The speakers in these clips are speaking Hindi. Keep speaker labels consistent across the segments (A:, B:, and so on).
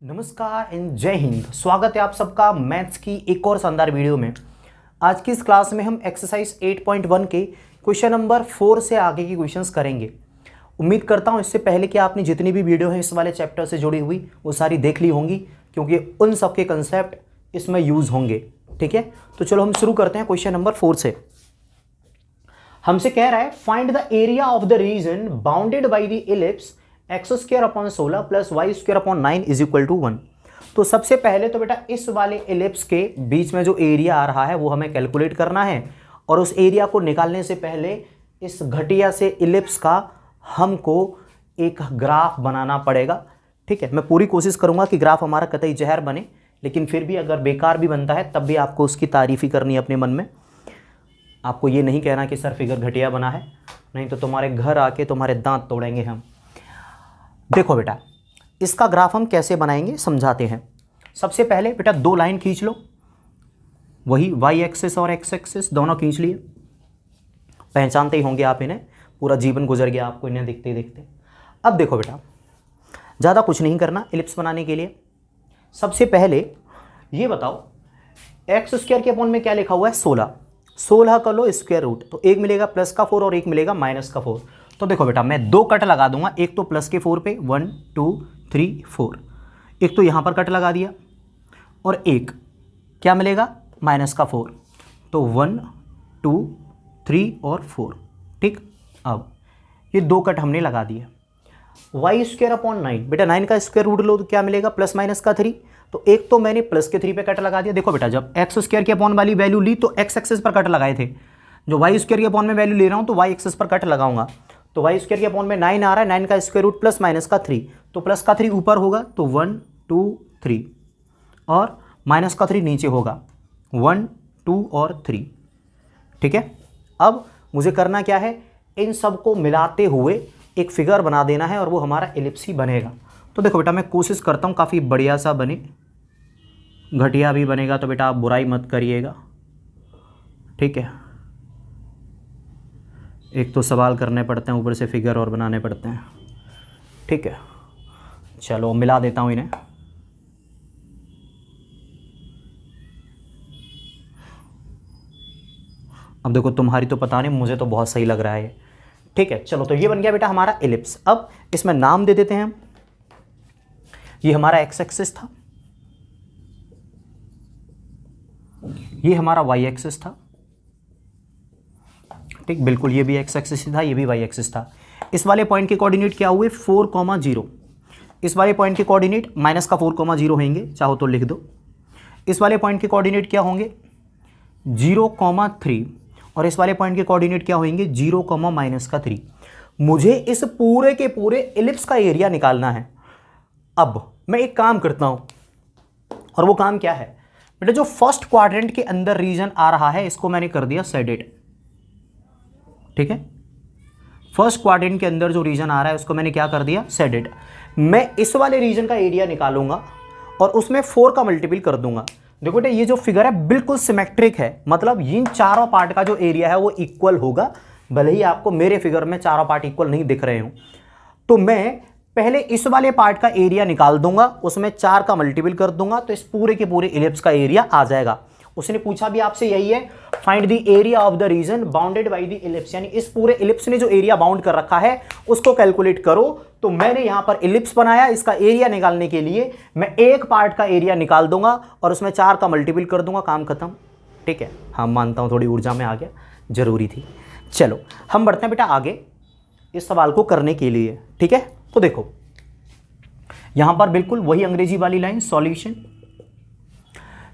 A: नमस्कार एंड जय हिंद। स्वागत है आप सबका मैथ्स की एक और शानदार वीडियो में। आज की इस क्लास में हम एक्सरसाइज 8.1 के क्वेश्चन नंबर 4 से आगे की क्वेश्चंस करेंगे। उम्मीद करता हूं इससे पहले कि आपने जितनी भी वीडियो है इस वाले चैप्टर से जुड़ी हुई वो सारी देख ली होंगी, क्योंकि उन सब के कंसेप्ट इसमें यूज होंगे। ठीक है, तो चलो हम शुरू करते हैं क्वेश्चन नंबर 4 से। हमसे कह रहा है find the area of the region bounded by the ellipse x² / 16 + y² / 9 = 1। तो सबसे पहले तो बेटा इस वाले इलिप्स के बीच में जो एरिया आ रहा है वो हमें कैलकुलेट करना है, और उस एरिया को निकालने से पहले इस घटिया से इलिप्स का हमको एक ग्राफ बनाना पड़ेगा। ठीक है, मैं पूरी कोशिश करूंगा कि ग्राफ हमारा कतई जहर बने, लेकिन फिर भी अगर बेकार भी बनता है तब भी आपको उसकी तारीफ ही करनी है अपने मन में। आपको ये नहीं कहना कि सर फिगर घटिया बना है, नहीं तो तुम्हारे घर आके तुम्हारे दांत तोड़ेंगे हम। देखो बेटा, इसका ग्राफ हम कैसे बनाएंगे समझाते हैं। सबसे पहले बेटा दो लाइन खींच लो, वही वाई एक्सिस और एक्स एक्सिस दोनों खींच लिए। पहचानते ही होंगे आप इन्हें, पूरा जीवन गुजर गया आपको इन्हें देखते देखते। अब देखो बेटा, ज़्यादा कुछ नहीं करना इलिप्स बनाने के लिए। सबसे पहले ये बताओ x² के अपॉन में क्या लिखा हुआ है 16। 16 का लो स्क्वायर रूट, तो एक मिलेगा +4 और एक मिलेगा -4। तो देखो बेटा मैं दो कट लगा दूंगा, एक तो +4 पे 1 2 3 4, एक तो यहाँ पर कट लगा दिया, और एक क्या मिलेगा -4। तो 1 2 3 और 4। ठीक, अब ये दो कट हमने लगा दिए। y² अपॉन 9, बेटा 9 का स्क्वायर रूट लो तो क्या मिलेगा +-3। तो एक तो मैंने +3 पे कट लगा दिया। देखो बेटा जब x² के अपॉन वाली वैल्यू ली तो x एक्सिस पर कट लगाए थे, जो y² के अपॉन में वैल्यू ले रहा हूँ तो y एक्सिस पर कट लगाऊंगा। तो y² के अपॉन में 9 आ रहा है, 9 का स्क्वायर रूट +-3, तो +3 ऊपर होगा तो 1 2 3, और -3 नीचे होगा 1 2 और 3। ठीक है, अब मुझे करना क्या है, इन सबको मिलाते हुए एक फिगर बना देना है और वो हमारा एलिप्स ही बनेगा। तो देखो बेटा मैं कोशिश करता हूँ काफ़ी बढ़िया सा बने, घटिया भी बनेगा तो बेटा आप बुराई मत करिएगा। ठीक है, एक तो सवाल करने पड़ते हैं, ऊपर से फिगर और बनाने पड़ते हैं। ठीक है, चलो मिला देता हूँ इन्हें। अब देखो तुम्हारी तो पता नहीं, मुझे तो बहुत सही लग रहा है। ठीक है, चलो तो ये बन गया बेटा हमारा एलिप्स। अब इसमें नाम दे देते हैं हम। ये हमारा एक्स एक्सिस था, ये हमारा वाई एक्सिस था। ठीक, बिल्कुल ये भी एक्स एक्सिस था, ये भी वाई एक्सिस था। इस वाले पॉइंट के कोऑर्डिनेट क्या हुए 4,0। इस वाले पॉइंट के कोऑर्डिनेट -4,0 होंगे, चाहो तो लिख दो। इस वाले पॉइंट के कोऑर्डिनेट क्या होंगे 0,3, और इस वाले पॉइंट के कोऑर्डिनेट क्या होंगे 0,-3। मुझे इस पूरे के पूरे एलिप्स का एरिया निकालना है। अब मैं एक काम करता हूं, और वो काम क्या है बेटा, जो फर्स्ट क्वाड्रेंट के अंदर रीजन आ रहा है इसको मैंने कर दिया शेडेड। ठीक है, फर्स्ट क्वाड्रेंट के अंदर जो रीजन आ रहा है उसको मैंने क्या कर दिया शेडेड। मैं इस वाले रीजन का एरिया निकालूंगा और उसमें 4 का मल्टीपल कर दूंगा। देखो बेटा ये जो फिगर है बिल्कुल सिमेट्रिक है, मतलब इन चारों पार्ट का जो एरिया है वो इक्वल होगा, भले ही आपको मेरे फिगर में चारों पार्ट इक्वल नहीं दिख रहे हो। तो मैं पहले इस वाले पार्ट का एरिया निकाल दूंगा, उसमें 4 का मल्टीपल कर दूंगा, तो इस पूरे के पूरे इलिप्स का एरिया आ जाएगा। उसने पूछा भी आपसे यही है, find the area of the region bounded by the ellipse, यानी इस पूरे इलिप्स ने जो एरिया बाउंड कर रखा है उसको कैलकुलेट करो। तो मैंने यहां पर इलिप्स बनाया, इसका एरिया निकालने के लिए मैं एक पार्ट का एरिया निकाल दूंगा और उसमें 4 का मल्टीपल कर दूंगा, काम खत्म। ठीक है, हाँ मानता हूं थोड़ी ऊर्जा में आ गया, जरूरी थी। चलो हम बढ़ते हैं बेटा आगे इस सवाल को करने के लिए। ठीक है, तो देखो यहां पर बिल्कुल वही अंग्रेजी वाली लाइन सॉल्यूशन।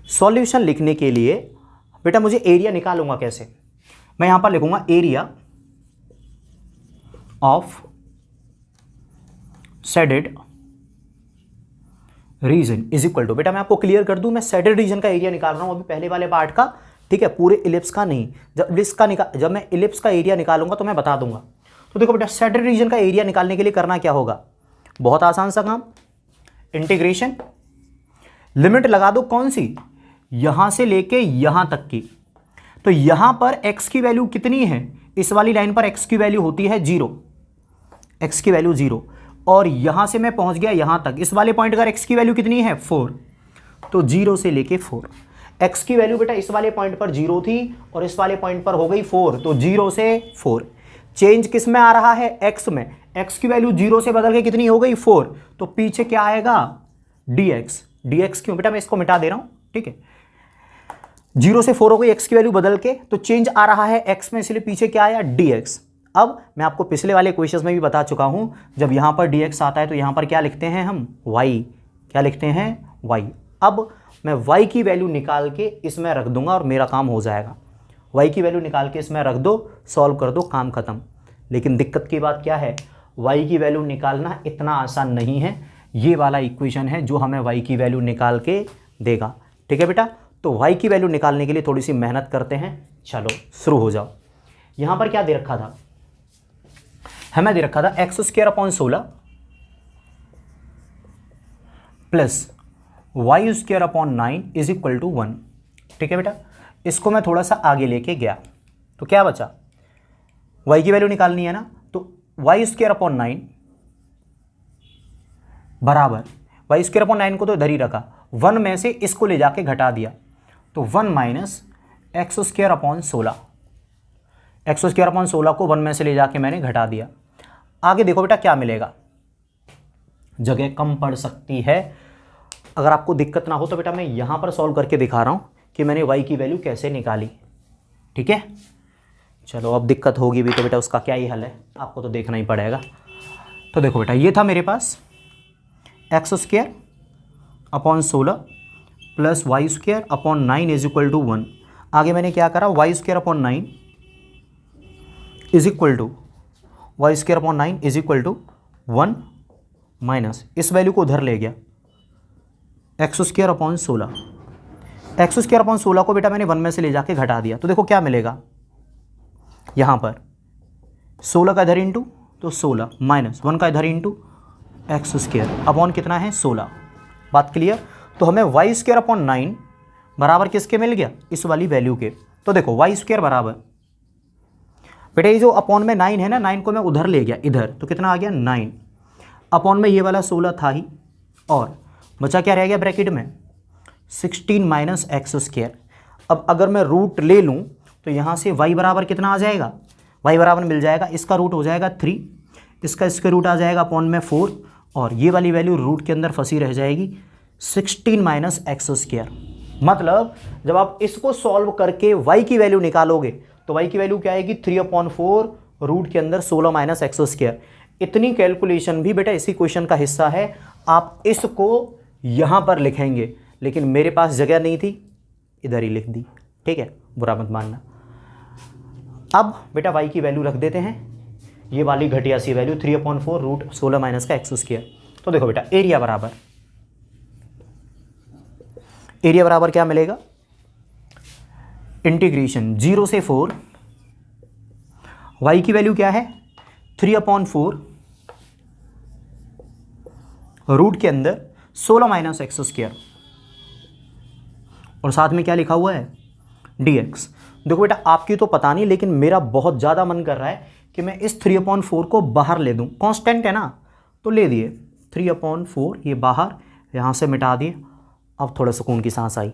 A: सॉल्यूशन लिखने के लिए बेटा मुझे एरिया निकालूंगा कैसे, मैं यहां पर लिखूंगा area of shaded region is equal to, बेटा मैं आपको क्लियर कर दूं, मैं शेडेड रीजन का एरिया निकाल रहा हूं अभी पहले वाले पार्ट का। ठीक है, पूरे इलिप्स का नहीं। जब मैं इलिप्स का एरिया निकालूंगा तो मैं बता दूंगा। तो देखो बेटा शेडेड रीजन का एरिया निकालने के लिए करना क्या होगा, बहुत आसान सा काम, इंटीग्रेशन, लिमिट लगा दो कौन सी, यहां से लेके यहां तक की। तो यहां पर x की वैल्यू कितनी है, इस वाली लाइन पर x की वैल्यू होती है 0, x की वैल्यू 0, और यहाँ से मैं पहुँच गया यहाँ तक, इस वाले पॉइंट का x की वैल्यू कितनी है 4, तो 0 से लेके 4। x की वैल्यू बेटा इस वाले पॉइंट पर 0 थी और इस वाले पॉइंट पर हो गई 4, तो 0 से 4। चेंज किस में आ रहा है, x में। x की वैल्यू 0 से बदल के कितनी हो गई 4, तो पीछे क्या आएगा dx। dx क्यों बेटा, मैं इसको मिटा दे रहा हूँ, ठीक है। 0 से 4 हो गई x की वैल्यू बदल के, तो चेंज आ रहा है x में, इसलिए पीछे क्या आया dx। अब मैं आपको पिछले वाले क्वेश्चंस में भी बता चुका हूं, जब यहां पर dx आता है तो यहां पर क्या लिखते हैं हम, y। क्या लिखते हैं, y। अब मैं y की वैल्यू निकाल के इसमें रख दूंगा और मेरा काम हो जाएगा। y की वैल्यू निकाल के इसमें रख दो, सॉल्व कर दो, काम खत्म। लेकिन दिक्कत की बात क्या है, y की वैल्यू निकालना इतना आसान नहीं है। ये वाला इक्वेशन है जो हमें y की वैल्यू निकाल के देगा, ठीक है बेटा। तो y की वैल्यू निकालने के लिए थोड़ी सी मेहनत करते हैं। चलो शुरू हो जाओ। यहां पर क्या दे रखा था, हमें दे रखा था x² / 16 plus y² / 9 is equal to 1, ठीक है बेटा। इसको मैं थोड़ा सा आगे लेके गया तो क्या बचा, y की वैल्यू निकालनी है ना, तो y² / 9 बराबर, y² / 9 को तो इधर ही रखा, 1 में से इसको ले जाके घटा दिया, तो 1 माइनस x² / 16। x² / 16 को 1 में से ले जाके मैंने घटा दिया। आगे देखो बेटा क्या मिलेगा, जगह कम पड़ सकती है। अगर आपको दिक्कत ना हो तो बेटा मैं यहां पर सॉल्व करके दिखा रहा हूं कि मैंने y की वैल्यू कैसे निकाली, ठीक है। चलो अब दिक्कत होगी भी तो बेटा उसका क्या ही हल है, आपको तो देखना ही पड़ेगा। तो देखो बेटा ये था मेरे पास x² / 16 plus y² / 9 is equal to 1। आगे मैंने क्या करा, y² / 9 is equal to y² / 9 is equal to 1 minus इस वैल्यू को उधर ले गया x² / 16। x² / 16 को बेटा मैंने 1 में से ले जाके घटा दिया, तो देखो क्या मिलेगा, यहाँ पर 16 का इधर इंटू तो 16 माइनस 1 का इधर इंटू x² अपॉन कितना है 16। बात क्लियर। तो हमें y² / 9 बराबर किसके मिल गया, इस वाली वैल्यू के। तो देखो y² बराबर बेटा ये जो अपॉन में 9 है ना, 9 को मैं उधर ले गया इधर, तो कितना आ गया 9 अपॉन में ये वाला 16 था ही, और बचा क्या रह गया ब्रैकेट में 16 माइनस x²। अब अगर मैं रूट ले लूँ तो यहाँ से y बराबर कितना आ जाएगा, y बराबर मिल जाएगा, इसका रूट हो जाएगा 3, इसका स्क्वायर रूट आ जाएगा अपॉन में 4, और ये वाली वैल्यू रूट के अंदर फंसी रह जाएगी 16 माइनस x²। मतलब जब आप इसको सॉल्व करके y की वैल्यू निकालोगे तो y की वैल्यू क्या आएगी 3/4 रूट के अंदर 16 माइनस x²। इतनी कैलकुलेशन भी बेटा इसी क्वेश्चन का हिस्सा है, आप इसको यहाँ पर लिखेंगे, लेकिन मेरे पास जगह नहीं थी, इधर ही लिख दी, ठीक है, बुरा मत मानना। अब बेटा y की वैल्यू रख देते हैं, ये वाली घटिया सी वैल्यू 3/4 रूट 16 माइनस का x²। तो देखो बेटा एरिया बराबर क्या मिलेगा, इंटीग्रेशन 0 से 4, y की वैल्यू क्या है 3/4 रूट के अंदर 16 माइनस x², और साथ में क्या लिखा हुआ है dx। देखो बेटा आपकी तो पता नहीं, लेकिन मेरा बहुत ज़्यादा मन कर रहा है कि मैं इस 3/4 को बाहर ले दूं, कांस्टेंट है ना, तो ले दिए 3/4, ये बाहर, यहाँ से मिटा दिए। अब थोड़ा सुकून की सांस आई।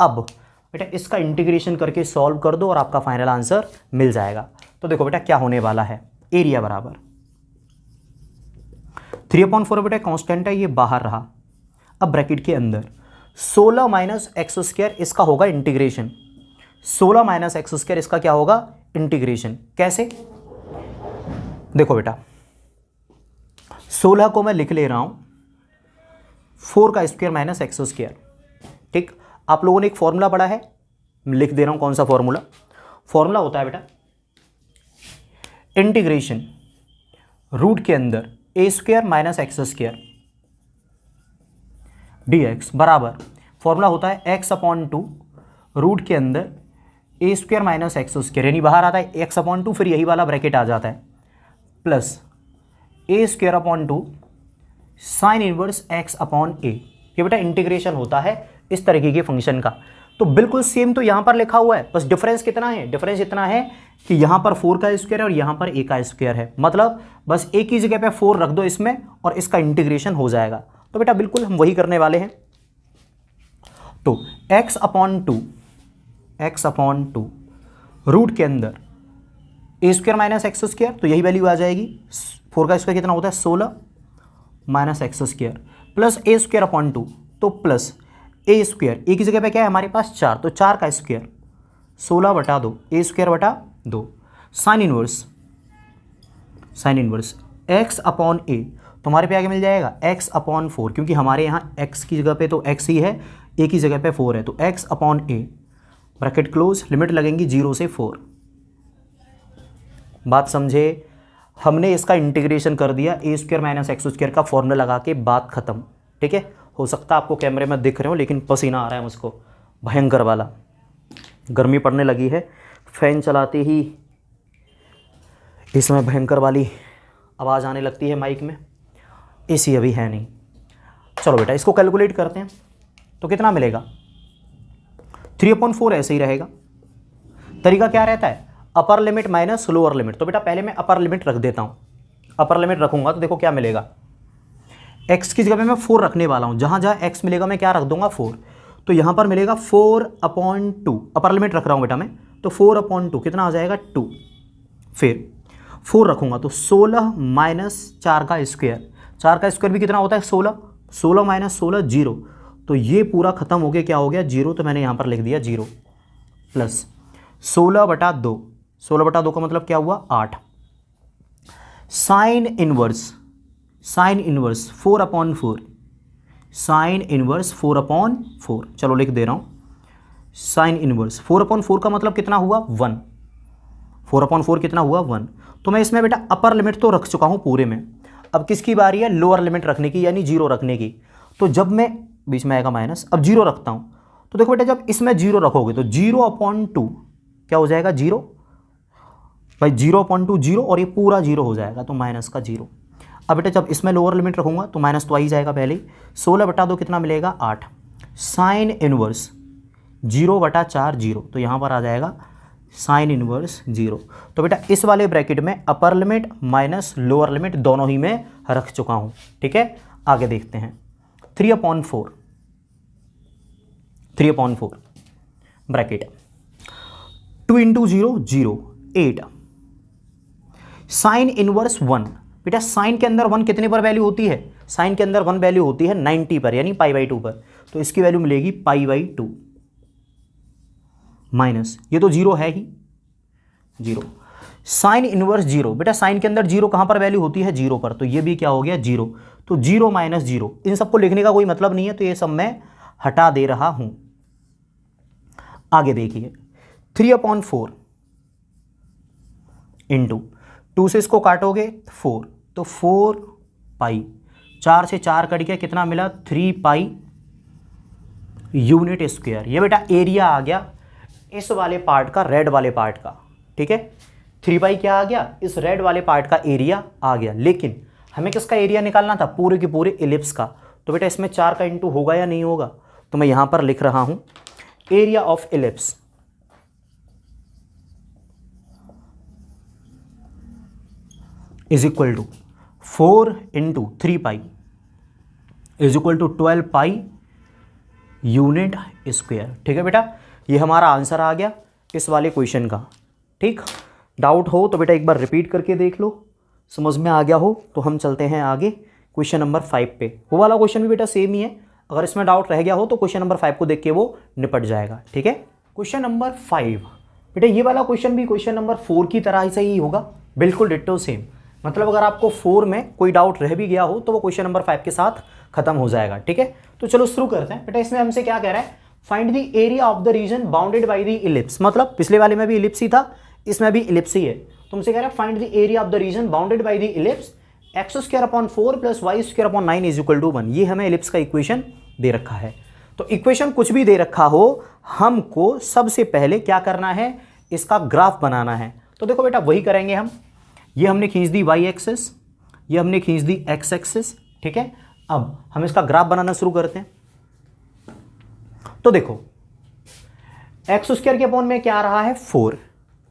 A: अब बेटा इसका इंटीग्रेशन करके सॉल्व कर दो और आपका फाइनल आंसर मिल जाएगा। तो देखो बेटा क्या होने वाला है, एरिया बराबर 3/4 बेटा कांस्टेंट है, ये बाहर रहा। अब ब्रैकेट के अंदर 16 माइनस x², इसका होगा इंटीग्रेशन, 16 माइनस x² इसका क्या होगा इंटीग्रेशन। कैसे, देखो बेटा 16 को मैं लिख ले रहा हूं 4 का स्क्वायर माइनस x², ठीक। आप लोगों ने एक फॉर्मूला पढ़ा है, मैं लिख दे रहा हूं कौन सा फॉर्मूला। फॉर्मूला होता है बेटा इंटीग्रेशन रूट के अंदर a² माइनस x² dx बराबर, फॉर्मूला होता है x/2 रूट के अंदर a² माइनस x², यानी बाहर आता है x/2, फिर यही वाला ब्रैकेट आ जाता है, plus a²/2 sign inverse x/a। ये बेटा इंटीग्रेशन होता है इस तरीके के फंक्शन का। तो बिल्कुल सेम तो यहां पर लिखा हुआ है, बस डिफरेंस कितना है, डिफरेंस इतना है कि यहां पर 4 का स्क्वायर है और यहां पर a का स्क्वायर है, मतलब बस एक ही जगह पे 4 रख दो इसमें और इसका इंटीग्रेशन हो जाएगा। तो बेटा बिल्कुल हम वही करने वाले हैं। तो x अपॉन टू रूट के अंदर a square minus x square, तो यही वैल्यू आ जाएगी। 4 का स्क्वायर कितना होता है 16 minus x square plus a square upon two, तो प्लस ए स्क्वायर, ए की जगह पे क्या है हमारे पास 4, तो 4 का स्क्वायर 16 बटा 2 ए स्क्वायर बटा 2 साइन इनवर्स एक्स अपॉन ए, तो हमारे पे आगे मिल जाएगा x अपॉन 4, क्योंकि हमारे यहाँ x की जगह पे तो x ही है, a की जगह पे 4 है, तो x upon a bracket close, limit लगेंगी 0 से 4। बात समझे, हमने इसका इंटीग्रेशन कर दिया, ए स्क्वायर माइनस एक्स स्क्वायर का फॉर्मूला लगा के, बात खत्म। ठीक है, हो सकता है आपको कैमरे में दिख रहे हो लेकिन पसीना आ रहा है मुझको भयंकर वाला, गर्मी पड़ने लगी है, फैन चलाते ही इसमें भयंकर वाली आवाज़ आने लगती है माइक में, एसी अभी है नहीं। चलो बेटा इसको कैलकुलेट करते हैं, तो कितना मिलेगा 3/4 ऐसे ही रहेगा। तरीका क्या रहता है, upper limit minus lower limit, तो बेटा पहले मैं अपर लिमिट रख देता हूँ, अपर लिमिट रखूंगा तो देखो क्या मिलेगा, x की जगह पे मैं 4 रखने वाला हूँ, जहाँ जहाँ x मिलेगा मैं क्या रख दूंगा 4, तो यहाँ पर मिलेगा 4/2, अपर लिमिट रख रहा हूँ बेटा मैं, तो 4/2 कितना आ जाएगा 2, फिर 4 रखूँगा तो 16 माइनस 4 का स्क्वायर, 4 का स्क्वायर भी कितना होता है 16, 16 माइनस 16 0, तो ये पूरा खत्म हो गया, क्या हो गया 0, तो मैंने यहाँ पर लिख दिया 0, प्लस 16/2, 16/2 का मतलब क्या हुआ 8, साइन इनवर्स 4/4, साइन इनवर्स 4/4, चलो लिख दे रहा हूँ, साइन इनवर्स 4/4 का मतलब कितना हुआ 1, 4/4 कितना हुआ 1, तो मैं इसमें बेटा अपर लिमिट तो रख चुका हूँ पूरे में, अब किसकी बारी है लोअर लिमिट रखने की, यानी 0 रखने की। तो जब मैं बीच में आएगा माइनस, अब 0 रखता हूँ, तो देखो बेटा जब इसमें 0 रखोगे तो 0/2 क्या हो जाएगा 0, भाई 0/2 0 और ये पूरा 0 हो जाएगा, तो माइनस का 0। अब बेटा जब इसमें लोअर लिमिट रखूंगा तो माइनस तो आ ही जाएगा पहले ही, 16/2 कितना मिलेगा 8, साइन इनवर्स 0/4 0, तो यहाँ पर आ जाएगा साइन इनवर्स 0। तो बेटा इस वाले ब्रैकेट में upper limit minus lower limit दोनों ही मैं रख चुका हूँ। ठीक है, आगे देखते हैं, 3/4 ब्रैकेट 2 × 0 0 8, साइन इनवर्स 1, बेटा साइन के अंदर 1 कितने पर वैल्यू होती है, साइन के अंदर 1 वैल्यू होती है 90 पर, यानी π/2 पर, तो इसकी वैल्यू मिलेगी π/2 माइनस, ये तो 0 है ही 0, साइन इनवर्स 0, बेटा साइन के अंदर 0 कहाँ पर वैल्यू होती है 0 पर, तो ये भी क्या हो गया 0, तो 0 माइनस 0, इन सबको लिखने का कोई मतलब नहीं है, तो ये सब मैं हटा दे रहा हूं। आगे देखिए 3/4 इंटू 2 से इसको काटोगे 4, तो 4 पाई, 4 से 4 कट गया, कितना मिला 3 पाई यूनिट स्क्वायर। ये बेटा एरिया आ गया इस वाले पार्ट का, रेड वाले पार्ट का। ठीक है, 3 पाई क्या आ गया, इस रेड वाले पार्ट का एरिया आ गया, लेकिन हमें किसका एरिया निकालना था, पूरे के पूरे इलिप्स का। तो बेटा इसमें 4 का इंटू होगा या नहीं होगा, तो मैं यहां पर लिख रहा हूं area of ellipse is equal to 4 × 3 pi is equal to 12 pi unit square. ठीक है बेटा, ये हमारा आंसर आ गया इस वाले क्वेश्चन का। ठीक, डाउट हो तो बेटा एक बार रिपीट करके देख लो, समझ में आ गया हो तो हम चलते हैं आगे क्वेश्चन नंबर 5 पे। वो वाला क्वेश्चन भी बेटा सेम ही है, अगर इसमें डाउट रह गया हो तो क्वेश्चन नंबर 5 को देख के वो निपट जाएगा। ठीक है, क्वेश्चन नंबर 5 बेटा ये वाला क्वेश्चन भी क्वेश्चन नंबर 4 की तरह से ही होगा, बिल्कुल डिट्टो सेम। मतलब अगर आपको 4 में कोई डाउट रह भी गया हो तो वो क्वेश्चन नंबर 5 के साथ खत्म हो जाएगा। ठीक है, तो चलो शुरू करते हैं। बेटा इसमें हमसे क्या कह रहा है, find the area of the region bounded by the ellipse. मतलब पिछले वाले में भी इलिप्स ही था, इसमें भी इलिप्स ही है। तुमसे कह रहा है find the area of the region bounded by the ellipse x² + 4 + y² is equal to 1। ये हमें इलिप्स का इक्वेशन दे रखा है। तो इक्वेशन कुछ भी दे रखा हो, हमको सबसे पहले क्या करना है, इसका ग्राफ बनाना है। तो देखो बेटा वही करेंगे हम। ये हमने खींच दी y एक्सिस, ये हमने खींच दी x एक्सिस। ठीक है, अब हम इसका ग्राफ बनाना शुरू करते हैं। तो देखो एक्स स्क्वायर के अपॉन में क्या आ रहा है 4,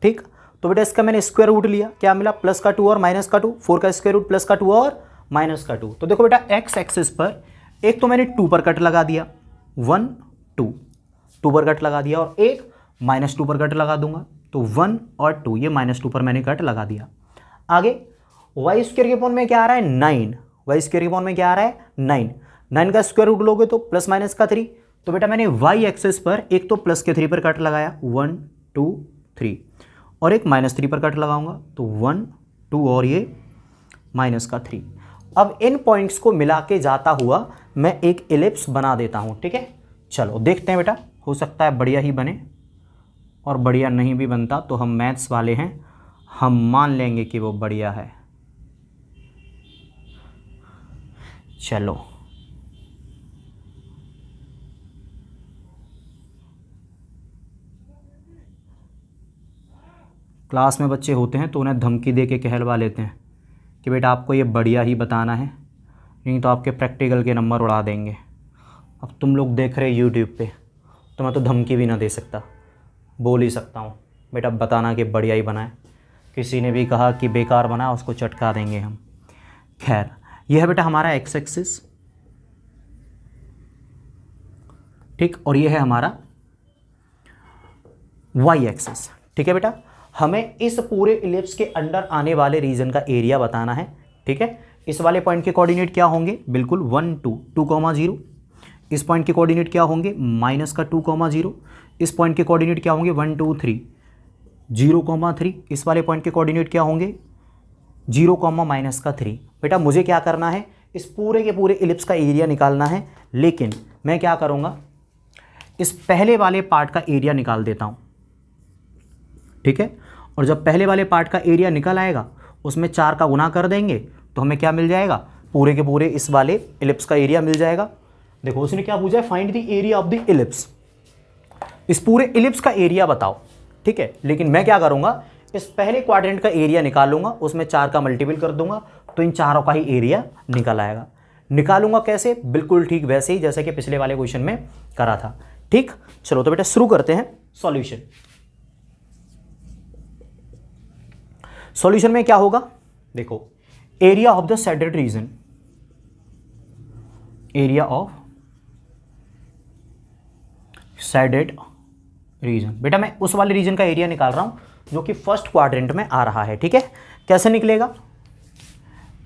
A: ठीक। तो बेटा इसका मैंने स्क्वायर रूट लिया, क्या मिला प्लस का 2 और माइनस का 2, 4 का स्क्वायर रूट प्लस का 2 और माइनस का 2। तो देखो बेटा एक्स एक्सिस पर एक तो मैंने 2 पर कट लगा दिया, 1 2 पर कट लगा दिया, और एक -2 पर कट लगा दूंगा, तो 1 और 2, ये -2 पर मैंने कट लगा दिया। आगे वाई स्क्वायर के अपॉन में क्या आ रहा है 9, वाई स्क्वायर के अपॉन में क्या आ रहा है 9, 9 का स्क्वायर रूट लोगे तो प्लस माइनस का 3। तो बेटा मैंने वाई एक्सिस पर एक तो प्लस के 3 पर कट लगाया 1 2 3, और एक -3 पर कट लगाऊंगा, तो 1 2 और ये माइनस का 3। अब इन पॉइंट्स को मिला के जाता हुआ मैं एक एलिप्स बना देता हूं, ठीक है। चलो देखते हैं बेटा, हो सकता है बढ़िया ही बने और बढ़िया नहीं भी बनता तो हम मैथ्स वाले हैं, हम मान लेंगे कि वो बढ़िया है। चलो क्लास में बच्चे होते हैं तो उन्हें धमकी दे के कहलवा लेते हैं कि बेटा आपको ये बढ़िया ही बताना है, नहीं तो आपके प्रैक्टिकल के नंबर उड़ा देंगे। अब तुम लोग देख रहे यूट्यूब पे, तो मैं तो धमकी भी ना दे सकता, बोल ही सकता हूँ बेटा बताना कि बढ़िया ही बनाए। किसी ने भी कहा कि बेकार बना, उसको चटका देंगे हम। खैर यह है बेटा हमारा एक्स एक्सिस, ठीक, और ये है हमारा वाई एक्सिस, ठीक है बेटा। हमें इस पूरे इलिप्स के अंडर आने वाले रीजन का एरिया बताना है, ठीक है। इस वाले पॉइंट के कोऑर्डिनेट क्या होंगे, बिल्कुल 1 2 2,0। इस पॉइंट के कोऑर्डिनेट क्या होंगे माइनस का 2,0। इस पॉइंट के कोऑर्डिनेट क्या होंगे 1 2 3 0,3। इस वाले पॉइंट के कोऑर्डिनेट क्या होंगे 0, -3। बेटा मुझे क्या करना है, इस पूरे के पूरे इलिप्स का एरिया निकालना है, लेकिन मैं क्या करूँगा, इस पहले वाले पार्ट का एरिया निकाल देता हूँ, ठीक है। और जब पहले वाले पार्ट का एरिया निकल आएगा उसमें 4 का गुना कर देंगे तो हमें क्या मिल जाएगा, पूरे के पूरे इस वाले इलिप्स का एरिया मिल जाएगा। देखो उसने क्या पूछा है, find the area of the ellipse, इस पूरे इलिप्स का एरिया बताओ, ठीक है। लेकिन मैं क्या करूंगा, इस पहले क्वाड्रेंट का एरिया निकालूंगा, उसमें 4 का मल्टीपल कर दूंगा तो इन चारों का ही एरिया निकल आएगा। निकालूंगा कैसे, बिल्कुल ठीक वैसे ही जैसे कि पिछले वाले क्वेश्चन में करा था, ठीक। चलो तो बेटा शुरू करते हैं सॉल्यूशन। सॉल्यूशन में क्या होगा, देखो area of the shaded region, area of shaded region. बेटा मैं उस वाले रीजन का एरिया निकाल रहा हूं जो कि फर्स्ट क्वाड्रेंट में आ रहा है, ठीक है। कैसे निकलेगा,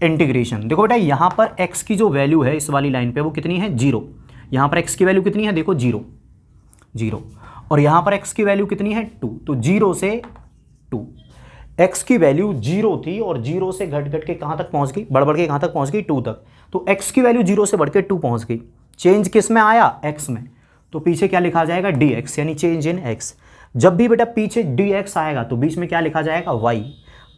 A: इंटीग्रेशन। देखो बेटा यहां पर x की जो वैल्यू है इस वाली लाइन पे वो कितनी है 0, यहां पर x की वैल्यू कितनी है देखो 0 0, और यहां पर x की वैल्यू कितनी है 2, तो 0 से 2, x की वैल्यू 0 थी और 0 से घट घट के कहां तक पहुंच गई, बढ़ के कहां तक पहुंच गई 2 तक। तो x की वैल्यू 0 से बढ़ के 2 पहुंच गई, चेंज किस में आया x में, तो पीछे क्या लिखा जाएगा dx, यानी चेंज इन x। जब भी बेटा पीछे dx आएगा तो बीच में क्या लिखा जाएगा y,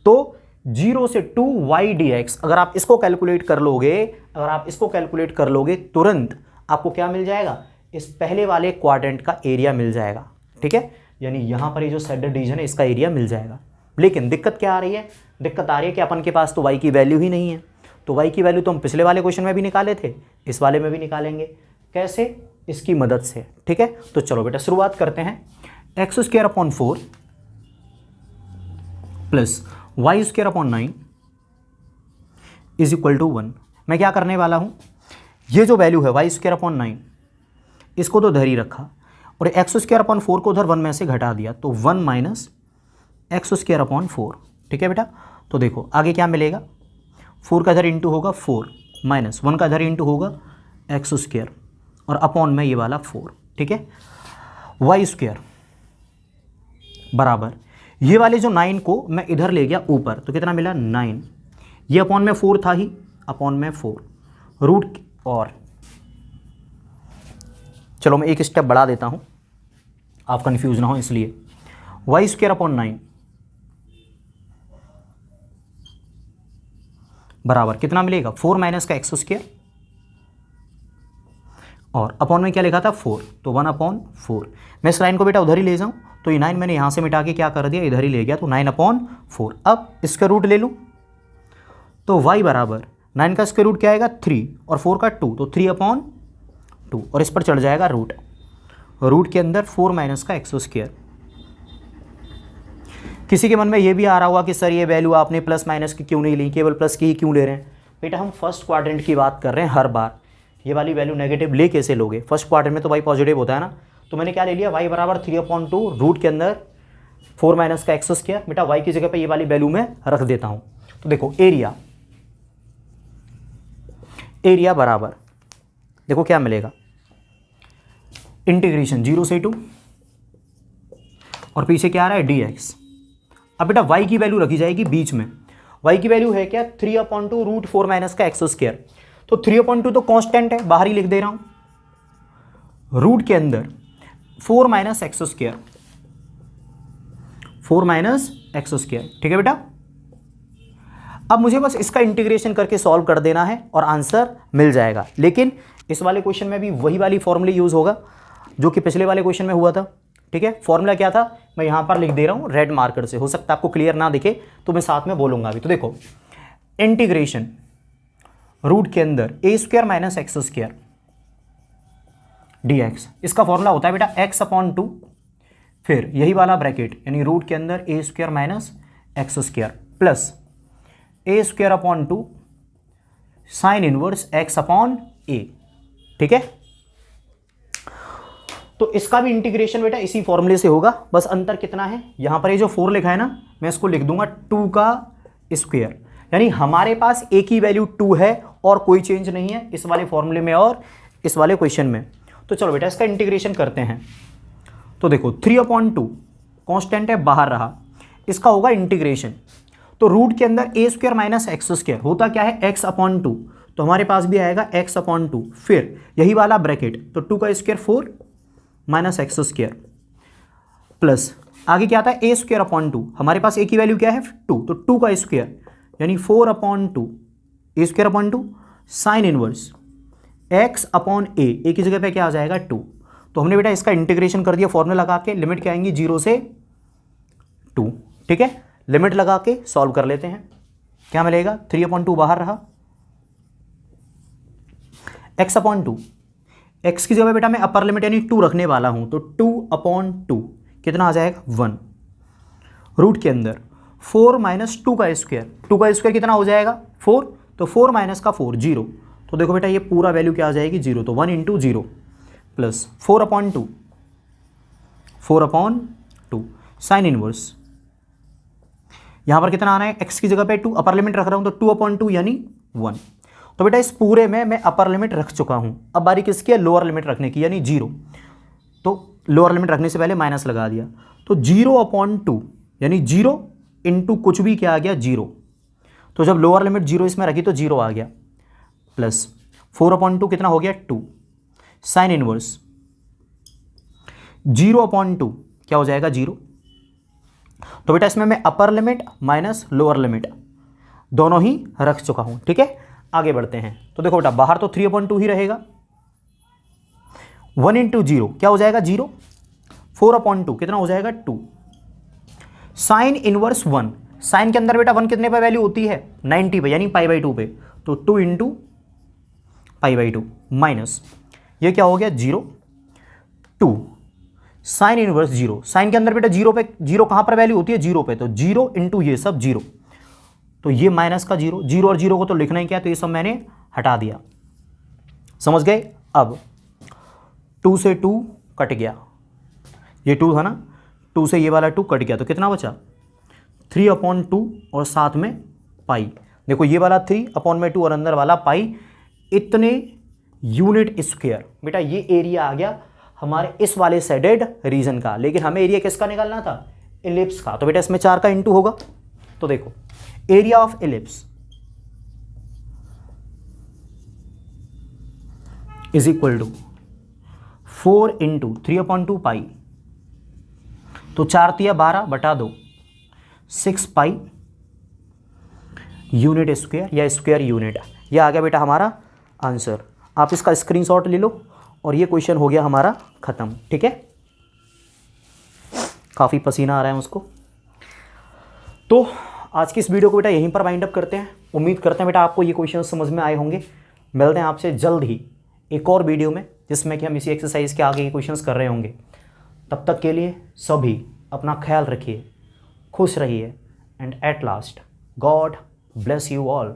A: तो 0 से 2 y dx। अगर आप इसको कैलकुलेट कर लोगे, अगर आप इसको कैलकुलेट कर लोगे तुरंत आपको क्या मिल जाएगा, इस पहले वाले क्वाड्रेंट का एरिया मिल जाएगा, ठीक है। यानी यहां पर ये जो सेडेड रीजन है इसका एरिया मिल जाएगा। लेकिन दिक्कत क्या आ रही है, दिक्कत आ रही है कि अपन के पास तो y की वैल्यू ही नहीं है, तो y की वैल्यू तो हम पिछले वाले क्वेश्चन में भी निकाले थे, इस वाले में भी निकालेंगे। कैसे, इसकी मदद से, ठीक है। तो चलो बेटा शुरुआत करते हैं। x² / 4 plus y² / 9 = 1। मैं क्या करने वाला हूं, ये जो वैल्यू है y² / 9 इसको तो धर ही रखा और x² / 4 को उधर 1 में से घटा दिया, तो 1 - x² / 4, ठीक है बेटा। तो देखो आगे क्या मिलेगा, 4 का इधर इंटू होगा 4 माइनस 1 का इधर इंटू होगा x² और अपॉन में ये वाला 4, ठीक है। y² बराबर ये वाले जो 9 को मैं इधर ले गया ऊपर, तो कितना मिला 9, ये अपॉन में 4 था ही, अपॉन में 4 रूट, और चलो मैं एक स्टेप बढ़ा देता हूं आप कंफ्यूज ना हो इसलिए, y² / 9 बराबर कितना मिलेगा 4 माइनस का x², और अपॉन में क्या लिखा था 4, तो 1/4। मैं इस लाइन को बेटा उधर ही ले जाऊं, तो ये 9 मैंने यहां से मिटा के क्या कर दिया, इधर ही ले गया, तो 9/4। अब इसका रूट ले लूं, तो y बराबर 9 का स्क्वायर रूट क्या आएगा 3 और 4 का 2, तो 3/2, और इस पर चढ़ जाएगा रूट, रूट के अंदर 4 माइनस का एक्स स्क्वायर। किसी के मन में ये भी आ रहा होगा कि सर ये वैल्यू आपने प्लस माइनस की क्यों नहीं ली, केवल प्लस की ही क्यों ले रहे हैं? बेटा हम फर्स्ट क्वाड्रेंट की बात कर रहे हैं, हर बार ये वाली वैल्यू नेगेटिव ले कैसे लोगे? फर्स्ट क्वाड्रेंट में तो वाई पॉजिटिव होता है ना, तो मैंने क्या ले लिया, y बराबर 3/2 रूट के अंदर 4 माइनस का एक्स स्क्वायर। बेटा y की जगह पे ये वाली वैल्यू मैं रख देता हूं। तो देखो एरिया बराबर, देखो क्या मिलेगा, इंटीग्रेशन 0 से 2 और पीछे क्या आ रहा है dx। अब बेटा y की वैल्यू रखी जाएगी बीच में। y की वैल्यू है क्या, 3/2 रूट 4 माइनस का एक्स स्क्वायर। तो 3/2 तो कांस्टेंट है, बाहर ही लिख दे रहा हूं। रूट के अंदर 4 minus x square, 4 minus x square, ठीक है बेटा। अब मुझे बस इसका इंटीग्रेशन करके सॉल्व कर देना है और आंसर मिल जाएगा। लेकिन इस वाले क्वेश्चन में भी वही वाली फॉर्मूला यूज होगा जो कि पिछले वाले क्वेश्चन में हुआ था, ठीक है। फॉर्मूला क्या था, मैं यहां पर लिख दे रहा हूं रेड मार्कर से, हो सकता है आपको क्लियर ना दिखे तो मैं साथ में बोलूंगा अभी। तो देखो इंटीग्रेशन रूट के अंदर a square minus x square dx, इसका फॉर्मूला होता है बेटा x/2, फिर यही वाला ब्रैकेट यानी रूट के अंदर a square minus x square plus a square upon 2 sine inverse x/a, ठीक है। तो इसका भी इंटीग्रेशन बेटा इसी फॉर्मूले से होगा, बस अंतर कितना है, यहां पर ये जो 4 लिखा है ना, मैं इसको लिख दूंगा 2 का स्क्वायर, यानी हमारे पास a की वैल्यू 2 है और कोई चेंज नहीं है इस वाले फॉर्मूले में और इस वाले क्वेश्चन में। तो चलो बेटा इसका इंटीग्रेशन करते हैं। तो देखो 3/2 कांस्टेंट है, बाहर रहा, इसका होगा इंटीग्रेशन। तो रूट के अंदर a square minus x square होता क्या है, x/2, तो हमारे पास भी आएगा x/2, फिर यही वाला ब्रैकेट, तो 2 का square 4 minus x square plus आगे क्या आता है, ए स्क्वायर अपॉन 2, हमारे पास ए की वैल्यू क्या है 2, तो 2 का स्क्वायर यानी 4/2 a square upon 2 sine inverse x/a, a की जगह पे क्या आ जाएगा 2। तो हमने बेटा इसका इंटीग्रेशन कर दिया फॉर्मूला लगा के, लिमिट क्या आएंगी 0 से 2, ठीक है। लिमिट लगा के सॉल्व कर लेते हैं, क्या मिलेगा, 3/2 बाहर रहा, x/2, x की जगह बेटा मैं अपर लिमिट यानी 2 रखने वाला हूं, तो 2/2 कितना आ जाएगा 1, रूट के अंदर 4 माइनस 2 का स्क्वायर, 2 का स्क्वायर कितना हो जाएगा 4, तो 4 माइनस का 4 0, तो देखो बेटा ये पूरा वैल्यू क्या आ जाएगी 0, तो 1 × 0 प्लस 4/2 साइन इनवर्स, यहां पर कितना आना है, x की जगह पे 2, अपर लिमिट रख रहा हूं तो 2/2 यानी 1। तो बेटा इस पूरे में मैं अपर लिमिट रख चुका हूं, अब बारी किसकी है, लोअर लिमिट रखने की यानी 0। तो लोअर लिमिट रखने से पहले माइनस लगा दिया, तो 0/2 यानी 0 × कुछ भी क्या आ गया 0, तो जब लोअर लिमिट 0 इसमें रखी तो 0 आ गया, प्लस 4/2 कितना हो गया 2 साइन इनवर्स 0/2 क्या हो जाएगा 0। तो बेटा इसमें मैं upper limit minus lower limit दोनों ही रख चुका हूं, ठीक है। आगे बढ़ते हैं, तो देखो बेटा बाहर तो 3/2 ही रहेगा, 1 × 0 क्या हो जाएगा 0, 4/2 कितना हो जाएगा 2 साइन इनवर्स 1, साइन के अंदर बेटा 1 कितने पे वैल्यू होती है 90 पे यानी π/2 पे, तो 2 × π/2 माइनस ये क्या हो गया 0 2 साइन इनवर्स 0, साइन के अंदर बेटा 0 पे, 0 कहां पर वैल्यू होती है 0 पे, तो 0 × ये सब 0, तो ये माइनस का 0, 0 और 0 को तो लिखना ही क्या, तो ये सब मैंने हटा दिया, समझ गए। अब 2 से 2 कट गया, ये 2 था ना, 2 से ये वाला 2 कट गया, तो कितना बचा 3/2 और साथ में पाई, देखो ये वाला 3/2 और अंदर वाला पाई, इतने यूनिट स्क्वायर। बेटा ये एरिया आ गया हमारे इस वाले शेडेड रीजन का, लेकिन हमें एरिया किसका निकालना था, एलिप्स का, तो बेटा इसमें 4 का इंटू होगा। तो देखो area of ellipse is equal to 4 × 3/2 pi, तो 4 × 12/2 6 पाई यूनिट स्क्वायर या स्क्वायर यूनिट, यह आ गया बेटा हमारा आंसर। आप इसका स्क्रीनशॉट ले लो और ये क्वेश्चन हो गया हमारा खत्म, ठीक है। काफ़ी पसीना आ रहा है उसको। तो आज की इस वीडियो को बेटा यहीं पर वाइंड अप करते हैं। उम्मीद करते हैं बेटा आपको ये क्वेश्चन समझ में आए होंगे। मिलते हैं आपसे जल्द ही एक और वीडियो में। जिसमें कि हम इसी एक्सरसाइज के आगे के क्वेश्चंस कर रहे होंगे। तब तक के लिए सभी अपना ख्याल रखिए, खुश रहिए, and at last God bless you all.